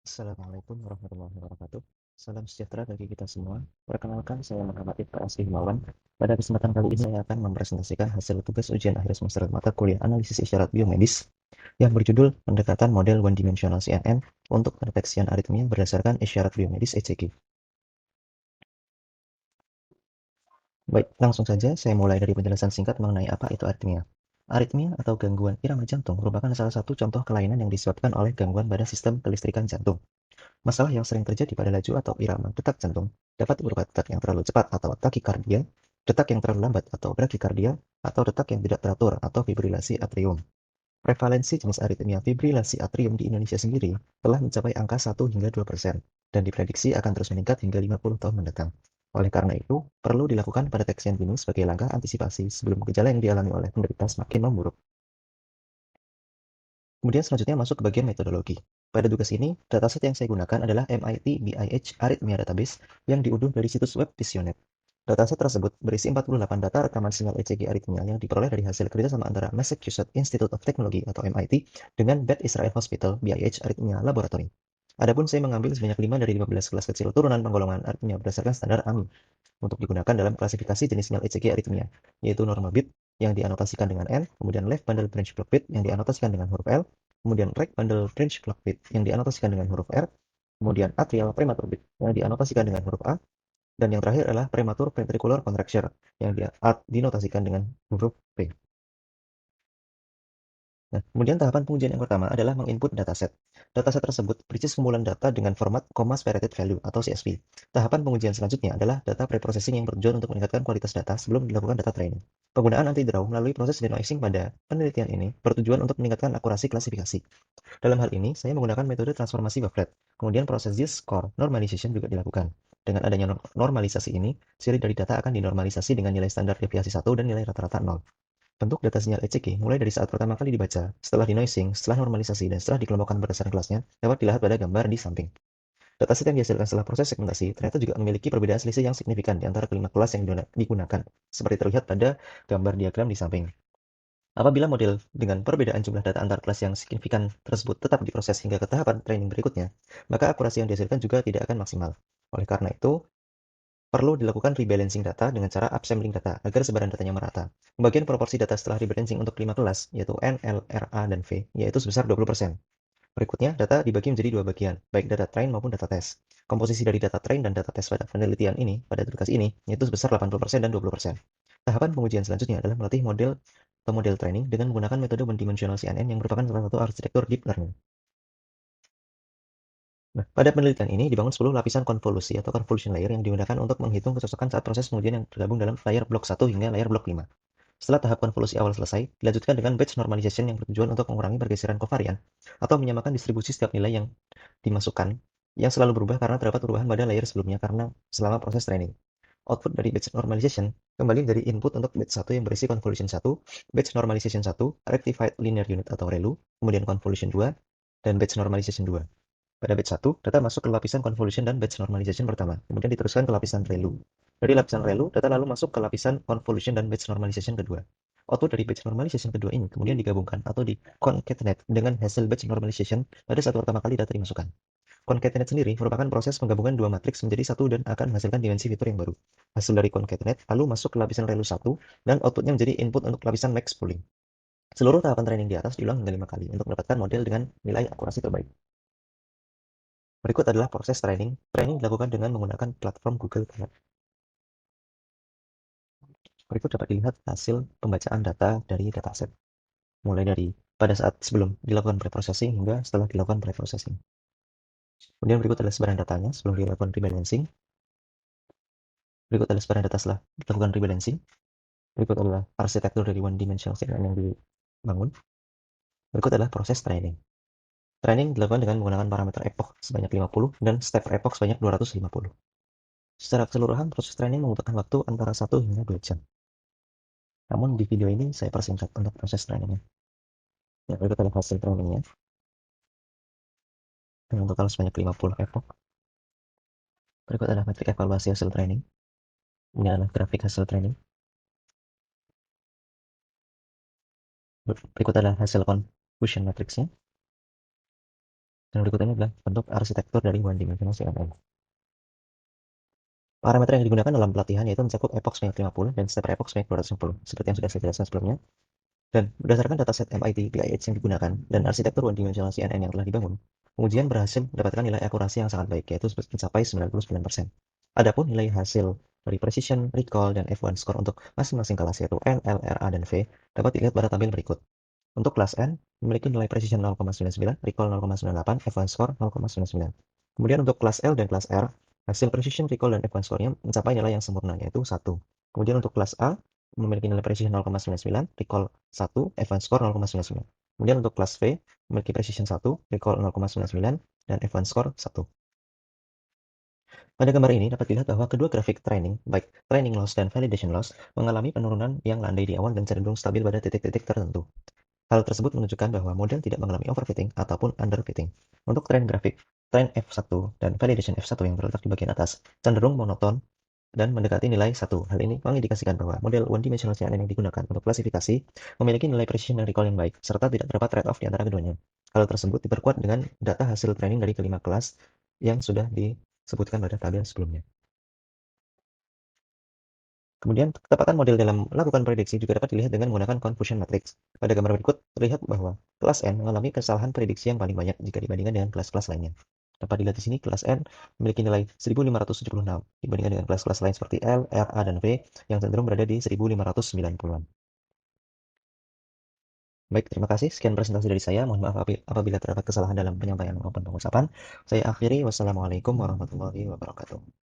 Assalamualaikum warahmatullahi wabarakatuh. Salam sejahtera bagi kita semua. Perkenalkan, saya Muhammad Ibtu Asri Himawan. Pada kesempatan kali ini saya akan mempresentasikan hasil tugas ujian akhir semester mata kuliah analisis isyarat biomedis yang berjudul pendekatan model one dimensional CNN untuk pendeteksian aritmia berdasarkan isyarat biomedis ECG. Baik, langsung saja saya mulai dari penjelasan singkat mengenai apa itu aritmia. Aritmia atau gangguan irama jantung merupakan salah satu contoh kelainan yang disebabkan oleh gangguan pada sistem kelistrikan jantung. Masalah yang sering terjadi pada laju atau irama detak jantung dapat berupa detak yang terlalu cepat atau takikardia, detak yang terlalu lambat atau brakikardia, atau detak yang tidak teratur atau fibrilasi atrium. Prevalensi jenis aritmia fibrilasi atrium di Indonesia sendiri telah mencapai angka 1 hingga 2% dan diprediksi akan terus meningkat hingga 50 tahun mendatang. Oleh karena itu, perlu dilakukan pendeteksian dini sebagai langkah antisipasi sebelum gejala yang dialami oleh penderita semakin memburuk. Kemudian selanjutnya masuk ke bagian metodologi. Pada tugas ini, dataset yang saya gunakan adalah MIT BIH Arrhythmia Database yang diunduh dari situs web Visionet. Dataset tersebut berisi 48 data rekaman sinyal ECG aritmia yang diperoleh dari hasil kerjasama antara Massachusetts Institute of Technology atau MIT dengan Beth Israel Hospital BIH Arrhythmia Laboratory. Adapun saya mengambil sebanyak 5 dari 15 kelas kecil turunan penggolongan aritmia berdasarkan standar AMI untuk digunakan dalam klasifikasi jenis sinyal ECG aritmia, yaitu normal bit yang dianotasikan dengan N, kemudian left bundle branch clock bit yang dianotasikan dengan huruf L, kemudian right bundle branch clock bit yang dianotasikan dengan huruf R, kemudian atrial prematur bit yang dianotasikan dengan huruf A, dan yang terakhir adalah prematur ventricular contracture yang dinotasikan dengan huruf P. Nah, kemudian tahapan pengujian yang pertama adalah menginput dataset. Dataset tersebut berisi kumpulan data dengan format comma separated value atau CSV. Tahapan pengujian selanjutnya adalah data preprocessing yang bertujuan untuk meningkatkan kualitas data sebelum dilakukan data training. Penggunaan anti-draw melalui proses denoising pada penelitian ini bertujuan untuk meningkatkan akurasi klasifikasi. Dalam hal ini, saya menggunakan metode transformasi wavelet. Kemudian proses Z-score normalization juga dilakukan. Dengan adanya normalisasi ini, seri dari data akan dinormalisasi dengan nilai standar deviasi 1 dan nilai rata-rata 0. Bentuk data sinyal ECG mulai dari saat pertama kali dibaca, setelah denoising, setelah normalisasi, dan setelah dikelompokkan berdasarkan kelasnya dapat dilihat pada gambar di samping. Dataset yang dihasilkan setelah proses segmentasi ternyata juga memiliki perbedaan selisih yang signifikan di antara kelima kelas yang digunakan, seperti terlihat pada gambar diagram di samping. Apabila model dengan perbedaan jumlah data antar kelas yang signifikan tersebut tetap diproses hingga ke tahapan training berikutnya, maka akurasi yang dihasilkan juga tidak akan maksimal. Oleh karena itu, perlu dilakukan rebalancing data dengan cara upsampling data agar sebaran datanya merata. Pembagian proporsi data setelah rebalancing untuk 5 kelas, yaitu N, L, R, A, dan V, yaitu sebesar 20%. Berikutnya, data dibagi menjadi dua bagian, baik data train maupun data test. Komposisi dari data train dan data test pada penelitian ini, pada tugas ini, yaitu sebesar 80% dan 20%. Tahapan pengujian selanjutnya adalah melatih model atau model training dengan menggunakan metode one-dimensional CNN yang merupakan salah satu arsitektur deep learning. Nah, pada penelitian ini dibangun 10 lapisan konvolusi atau convolution layer yang digunakan untuk menghitung kecocokan saat proses pengujian yang tergabung dalam layer blok 1 hingga layer blok 5. Setelah tahap konvolusi awal selesai, dilanjutkan dengan batch normalization yang bertujuan untuk mengurangi pergeseran kovarian atau menyamakan distribusi setiap nilai yang dimasukkan yang selalu berubah karena terdapat perubahan pada layer sebelumnya karena selama proses training. Output dari batch normalization kembali dari input untuk batch 1 yang berisi convolution 1, batch normalization 1, rectified linear unit atau ReLU, kemudian convolution 2, dan batch normalization 2. Pada batch 1, data masuk ke lapisan convolution dan batch normalization pertama, kemudian diteruskan ke lapisan ReLU. Dari lapisan ReLU, data lalu masuk ke lapisan convolution dan batch normalization kedua. Output dari batch normalization kedua ini kemudian digabungkan atau di concatenate dengan hasil batch normalization pada saat pertama kali data dimasukkan. Concatenate sendiri merupakan proses penggabungan dua matriks menjadi satu dan akan menghasilkan dimensi fitur yang baru. Hasil dari concatenate lalu masuk ke lapisan ReLU 1 dan outputnya menjadi input untuk lapisan max pooling. Seluruh tahapan training di atas diulang hingga 5 kali untuk mendapatkan model dengan nilai akurasi terbaik. Berikut adalah proses training. Training dilakukan dengan menggunakan platform Google Colab. Berikut dapat dilihat hasil pembacaan data dari dataset, mulai dari pada saat sebelum dilakukan preprocessing hingga setelah dilakukan preprocessing. Kemudian berikut adalah sebaran datanya sebelum dilakukan rebalancing. Berikut adalah sebaran data setelah dilakukan rebalancing. Berikut adalah arsitektur dari one dimensional CNN yang dibangun. Berikut adalah proses training. Training dilakukan dengan menggunakan parameter epoch sebanyak 50 dan step epoch sebanyak 250. Secara keseluruhan, proses training membutuhkan waktu antara 1 hingga 2 jam. Namun di video ini saya persingkat untuk proses trainingnya. Ya, berikut adalah hasil trainingnya dengan total sebanyak 50 epoch. Berikut adalah metrik evaluasi hasil training. Ini adalah grafik hasil training. Berikut adalah hasil confusion matrixnya. Dan berikut ini adalah bentuk arsitektur dari one dimensional CNN. Parameter yang digunakan dalam pelatihan yaitu mencakup epoch sebanyak 50 dan stepper epoch sebanyak 260, seperti yang sudah saya jelaskan sebelumnya. Dan berdasarkan dataset MIT PIH yang digunakan dan arsitektur one dimensional CNN yang telah dibangun, pengujian berhasil mendapatkan nilai akurasi yang sangat baik, yaitu mencapai 99%. Adapun nilai hasil dari precision, recall, dan F1 score untuk masing-masing kelas yaitu N, L, R, A, dan V dapat dilihat pada tabel berikut. Untuk kelas N, memiliki nilai precision 0,99, recall 0,98, F1 score 0,99. Kemudian untuk kelas L dan kelas R, hasil precision, recall, dan F1 score-nya mencapai nilai yang sempurna, yaitu 1. Kemudian untuk kelas A, memiliki nilai precision 0,99, recall 1, F1 score 0,99. Kemudian untuk kelas V, memiliki precision 1, recall 0,99, dan F1 score 1. Pada gambar ini dapat dilihat bahwa kedua grafik training, baik training loss dan validation loss, mengalami penurunan yang landai di awal dan cenderung stabil pada titik-titik tertentu. Hal tersebut menunjukkan bahwa model tidak mengalami overfitting ataupun underfitting. Untuk tren grafik, tren F1 dan validation F1 yang terletak di bagian atas cenderung monoton dan mendekati nilai 1. Hal ini mengindikasikan bahwa model one-dimensional CNN yang digunakan untuk klasifikasi memiliki nilai precision dan recall yang baik, serta tidak terdapat trade-off di antara keduanya. Hal tersebut diperkuat dengan data hasil training dari kelima kelas yang sudah disebutkan pada tabel sebelumnya. Kemudian, ketepatan model dalam melakukan prediksi juga dapat dilihat dengan menggunakan confusion matrix. Pada gambar berikut, terlihat bahwa kelas N mengalami kesalahan prediksi yang paling banyak jika dibandingkan dengan kelas-kelas lainnya. Dapat dilihat di sini, kelas N memiliki nilai 1576 dibandingkan dengan kelas-kelas lain seperti L, R, A, dan V yang cenderung berada di 1590-an. Baik, terima kasih. Sekian presentasi dari saya. Mohon maaf apabila terdapat kesalahan dalam penyampaian maupun pengucapan. Saya akhiri. Wassalamualaikum warahmatullahi wabarakatuh.